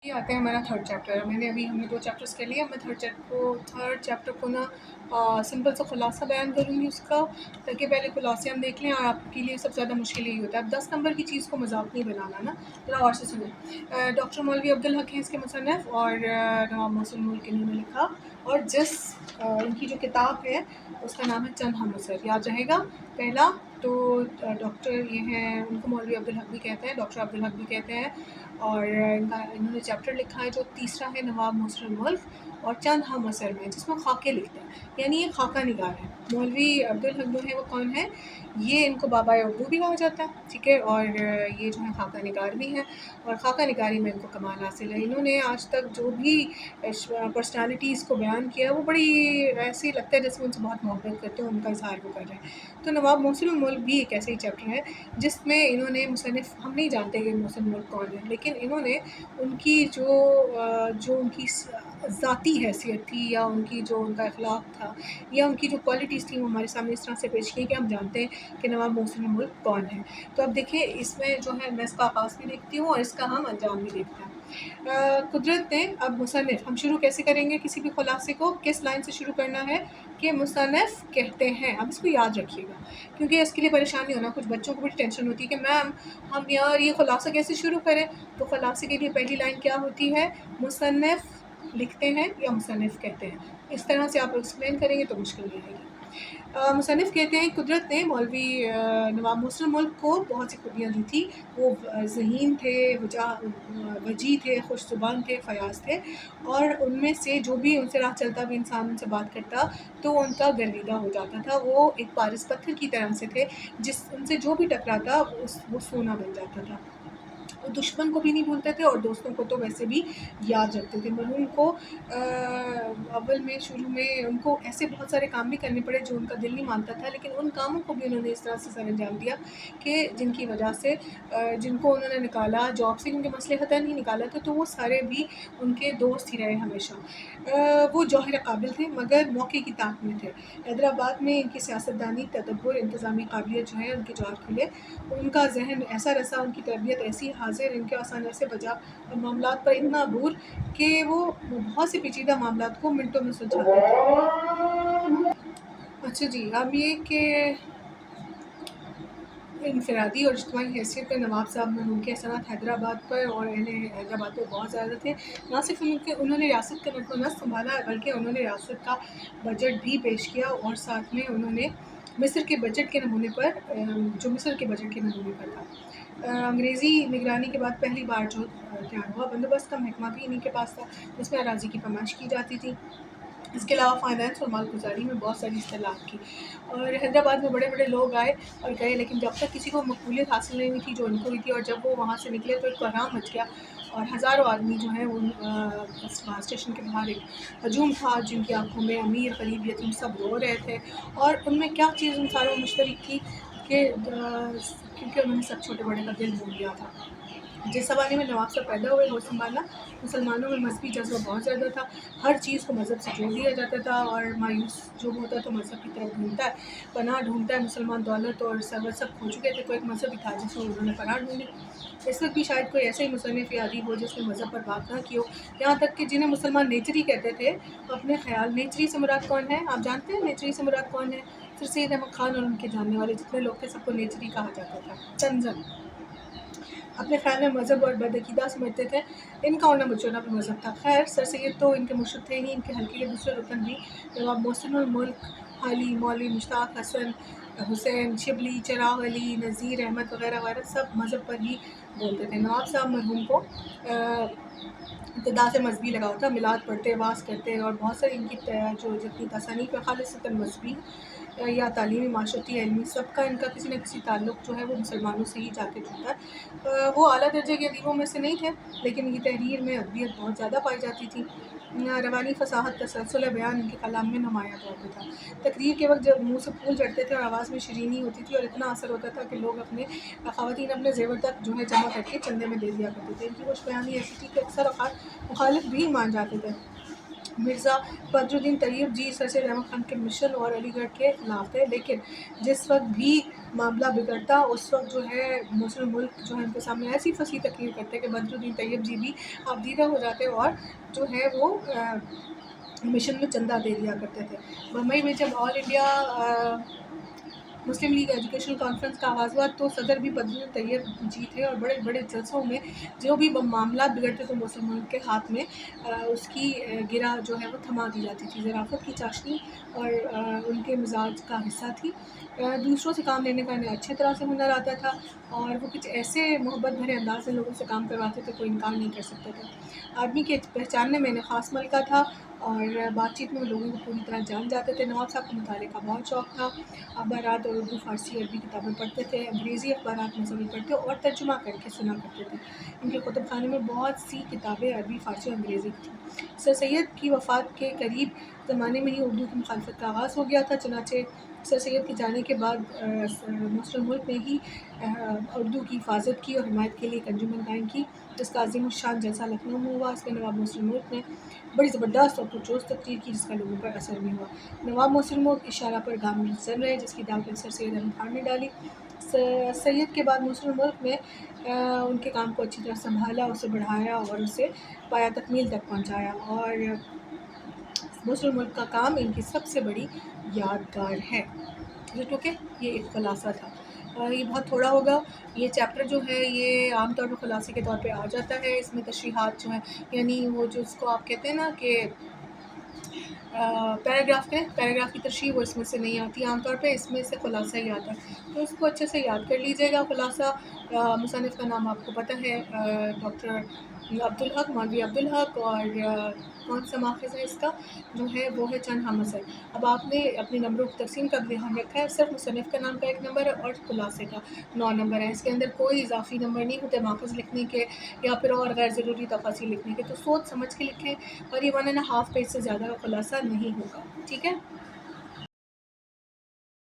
ये आते हैं हमारा थर्ड चैप्टर। हमने 2 चैप्टर्स कर लिए। मैं थर्ड चैप्टर को ना सिंपल सा खुलासा बयान करूँगी उसका, ताकि पहले खुलासे हम देख लें। और आपके लिए सबसे ज़्यादा मुश्किल यही होता है। अब 10 नंबर की चीज़ को मज़ाक नहीं बनाना ना, ज़रा और से सुनें। डॉक्टर मौलवी अब्दुल हक हैं इसके मुसन्निफ़, और नवाब मोहसिन मुल्क इन्होंने लिखा। और इनकी जो किताब है उसका नाम है चंद हम असर। याद रहेगा। पहला तो डॉक्टर ये हैं, उनको मौलवी अब्दुल हक भी कहते हैं, डॉक्टर अब्दुल हक भी कहते हैं। और इन्होंने चैप्टर लिखा है जो तीसरा है नवाब मोहसिन मुल्क और चंद हम असर में, जिसमें खाके लिखते हैं, यानी ये खाका निगार है। मौलवी अब्दुल हक जो है वो कौन है? ये इनको बाबा उर्दू भी कहा जाता है, ठीक है। और ये जो है खाका निगार भी हैं, और खाका निगारी में इनको कमाल हासिल है। इन्होंने आज तक जो भी पर्सनालिटीज़ को बयान किया वो बड़ी ऐसे लगता है जैसे उनसे बहुत मोहब्बत करते हैं, उनका इजहार वो कर रहे हैं। तो नवाब मोहसिन मुल्क भी एक ऐसे ही चैप्टर है जिसमें इन्होंने मुसन्निफ़, हम नहीं जानते कि मोहसिन मुल्क कौन है, लेकिन इन्होंने उनकी जो उनकी ज़ाती हैसियत थी, या उनका अखलाक था, या उनकी जो क्वालिटीज़ थी, वो हमारे सामने इस तरह से पेश की कि हम जानते हैं कि नवाब मोहसिन मुल्क कौन है। तो अब देखिए, इसमें जो है मैं इसका आगाज़ भी देखती हूँ और इसका हम अंजाम भी देखते हैं। कुदरत ने, अब मुसन्निफ़, हम शुरू कैसे करेंगे किसी भी खुलासे को? किस लाइन से शुरू करना है कि मुसन्निफ़ कहते हैं। अब इसको याद रखिएगा, क्योंकि इसके लिए परेशान नहीं होना। कुछ बच्चों को बड़ी टेंशन होती है कि मैम हम यार ये खुलासा कैसे शुरू करें। तो खुलासे के लिए पहली लाइन क्या होती है? मुसन्निफ़ लिखते हैं या मुसन्निफ़ कहते हैं। इस तरह से आप एक्सप्लेन करेंगे तो मुश्किल नहीं आएगी। मुसन्निफ़ कहते हैं कुदरत ने मौलवी नवाब मोहसिन मुल्क को बहुत सी खूबियाँ दी थी। वो ज़हीन थे, वजी थे, खुश ज़ुबान थे, फ़याज़ थे, और उनमें से जो भी उनसे राह चलता भी इंसान उनसे बात करता तो उनका गर्विदा हो जाता था। वो एक पारस पत्थर की तरह से थे, उनसे जो भी टकराता वो सोना बन जाता था। वो दुश्मन को भी नहीं भूलते थे, और दोस्तों को तो वैसे भी याद रखते थे। मरहूम को अव्वल में, शुरू में उनको ऐसे बहुत सारे काम भी करने पड़े जो उनका दिल नहीं मानता था, लेकिन उन कामों को भी उन्होंने इस तरह से सर अंजाम दिया कि जिनकी वजह से जिनको उन्होंने निकाला जॉब से, क्योंकि मसलहतन ही निकाला था, तो वो सारे भी उनके दोस्त ही रहे हमेशा। वो जौहर काबिल थे, मगर मौके की ताक में थे। हैदराबाद में इनकी सियासतदानी, तदब्बुर, इंतज़ामी काबिलियत जो है उनके जौहर खुले। उनका ज़हन ऐसा रसा, उनकी तरबियत ऐसी हाज़िर, इनके आसान ऐसे बजा मामलात पर इतना अबूर कि वो बहुत से पेचीदा मामलात को मिनटों में सुलझाते थे। अच्छा जी, अब ये कि इनफरादी और इज्तिमाई हैसियत पर नवाब साहब में उनके असरात हैदराबाद पर और अहले हैदराबाद पर बहुत ज़्यादा थे। ना सिर्फ उन्होंने रियासत का नक्लो नस्ब संभाला, बल्कि उन्होंने रियासत का बजट भी पेश किया, और साथ में उन्होंने मिस्र के बजट के नमूने पर जो मिस्र के बजट के नमूने पर था। अंग्रेज़ी निगरानी के बाद पहली बार जो तैयार हुआ बंदोबस्त का महकमा भी इन्हीं के पास था, जिसमें अराज़ी की फरमाइश की जाती थी। इसके अलावा फ़ाइनेंस और मालगुज़ारी में बहुत सारी इस्तेलाह की। और हैदराबाद में बड़े-बड़े लोग आए और गए, लेकिन जब तक किसी को मकबूलियत हासिल नहीं हुई थी जो इनको हुई थी, और जब वो वहाँ से निकले तो एक कोहराम मच गया, और हज़ारों आदमी जो हैं वो स्टेशन के बाहर एक हजूम था, जिनकी आँखों में अमीर, गरीब, यतीम सब रो रहे थे। और उनमें क्या चीज़ उन सारों में मुश्तरक थी कि क्योंकि उन्होंने सब छोटे-बड़े का दिल मोह लिया था। जिस ज़माने में नवाब साहब पैदा हुए, वो सँभाला, मुसलमानों में मज़हबी जज़्बा बहुत ज़्यादा था। हर चीज़ को मज़हब से जोड़ दिया जाता था, और मायूस जो होता तो मज़हब की तरफ ढूँढता है, पनाह ढूँढता है। मुसलमान दौलत और सरवत सब खो चुके थे, तो एक मज़हब ही था जिसमें उन्होंने पनाह ढूँढी। इस वक़्त भी शायद कोई ऐसा ही मुसन्निफ़ या अदीब हो जिसने मज़हब पर बात ना की हो। यहाँ तक कि जिन्हें मुसलमान नेचरी कहते थे, अपने ख़्याल, नेचरी से मुराद कौन है? आप जानते हैं नेचरी से मुराद कौन है? सर सैयद अहमद ख़ान और उनके जानने वाले जितने लोग थे, सबको नेचरी कहा जाता था। चंदन अपने ख़्याल में मज़हब और बदअक़ीदा समझते थे। इनका उड़ना बचोना भी मज़हब था। खैर, सर सैयद तो इनके मुर्शिद थे ही, इनके हल्के के दूसरे रुकन भी नवाब मोहसिनुल मुल्क, हाली, मौलवी मुश्ताक हसन, हुसैन, शिबली, चिराग अली, नज़ीर अहमद वग़ैरह वग़ैरह सब मज़हब पर ही बोलते थे। नवाब साहब मरहूम को इब्तिदा से मज़हबी लगाव था, मिलाद पढ़ते, वाज़ करते, और बहुत सारी इनकी जो जितनी तसानीफ़ है ख़ालिसतन मज़हबी या तालीमी, माशरती, इल्मी, सबका इनका किसी न किसी ताल्लुक़ जो है वो मुसलमानों से ही जाके जुड़ता है। वो आला दर्जे के अदीबों में से नहीं थे, लेकिन इनकी तहरीर में अदबियत बहुत ज़्यादा पाई जाती थी। रवानी फ़साहत, तसलसल बयान इनके कलाम में नुमायाँ तौर पे था। तकरीर के वक़्त जब मुँह से फूल झड़ते थे और आवाज़ में शीरीनी होती थी, और इतना असर होता था कि लोग ख़वातीन अपने ज़ेवर तक जो है जमा करके चंदे में दे दिया करते थे। इनकी खुश बयानी ऐसी थी कि अक्सर औक़ात मुख़ालिफ़ भी मान जाते थे। مرزا بدرالدین طیب جی سر سید احمد خان کے مشن اور علی گڑھ کے خلاف تھے، لیکن جس وقت بھی معاملہ بگڑتا اس وقت جو ہے مسلم ملک جو ہے ان کے سامنے ایسی فصیح تقریر کرتے کہ بدرالدین طیب جی بھی آبدیدہ ہو جاتے اور جو ہے وہ مشن میں چندہ دے دیا کرتے تھے۔ بمبئی میں جب All India Muslim League education conference کا آغاز ہوا تو صدر بھی بدرالدین طیب جی تھے، اور بڑے بڑے جلسوں میں جو بھی معاملات بگڑتے تو مسلم ملک کے ہاتھ میں اس کی گرہ جو ہے وہ تھما دی جاتی تھی۔ ظرافت کی چاشنی اور ان کے مزاج کا حصہ تھی۔ دوسروں سے کام لینے کا انہیں اچھے طرح سے ہنر آتا تھا، اور وہ کچھ ایسے محبت بھرے انداز سے لوگوں سے کام کرواتے تھے کوئی انکار نہیں کر سکتا تھا۔ آدمی کے پہچاننے میں انہیں خاص ملکہ تھا، اور بات چیت میں لوگوں کو پوری طرح جان جاتے تھے۔ نواب صاحب کو مطالعے کا بہت شوق تھا، اخبارات اور اردو فارسی عربی کتابیں پڑھتے تھے، انگریزی اخبارات مذہبی پڑھتے اور ترجمہ کر کے سنا کرتے تھے۔ ان کے کتب خانے میں بہت سی کتابیں عربی، فارسی اور انگریزی کی تھیں۔ سر سید کی وفات کے قریب زمانے میں ہی اردو کی مخالفت کا آغاز ہو گیا تھا، چنانچہ سر سید کے جانے کے بعد مسلم ملک نے ہی اردو کی حفاظت کی اور حمایت کے لیے ایک انجمن قائم کی، جس کا عظیم الشان جلسہ لکھنؤ میں ہوا۔ اس میں نواب مسلم ملک نے بڑی زبردست اور پرجوش تقریر کی، جس کا لوگوں پر اثر بھی ہوا۔ نواب مسلم ملک اشارہ پر گامزن زن رہے، جس کی دعوت سر سید احمد خان نے ڈالی۔ سید کے بعد مسلم ملک نے ان کے کام کو اچھی طرح سنبھالا، اسے بڑھایا اور اسے پایا تکمیل تک پہنچایا، اور مسلم ملک کا کام ان کی سب سے بڑی یادگار ہے۔ اوکے، یہ ایک خلاصہ تھا۔ یہ بہت تھوڑا ہوگا، یہ چیپٹر جو ہے یہ عام طور پر خلاصے کے طور پہ آ جاتا ہے، اس میں تشریحات جو ہیں، یعنی وہ جو اس کو آپ کہتے ہیں نا کہ پیراگراف کی تشریح وہ اس میں سے نہیں آتی عام طور پہ، اس میں سے خلاصہ ہی آتا ہے، تو اس کو اچھے سے یاد کر لیجیے گا۔ خلاصہ مصنف کا نام آپ کو پتہ ہے، ڈاکٹر عبدالحق، مولوی عبدالحق، اور کون سا ماخذ ہے اس کا جو ہے وہ ہے چند حمصر۔ اب آپ نے اپنے نمبروں کی تقسیم کا دھیان رکھا ہے، صرف مصنف کا نام کا 1 نمبر ہے اور خلاصے کا 9 نمبر ہے، اس کے اندر کوئی اضافی نمبر نہیں ہوتے ماخذ لکھنے کے یا پھر اور غیر ضروری تفاصیل لکھنے کے، تو سوچ سمجھ کے لکھیں، اور یہ 1.5 پیج سے زیادہ کا خلاصہ نہیں ہوگا، ٹھیک ہے۔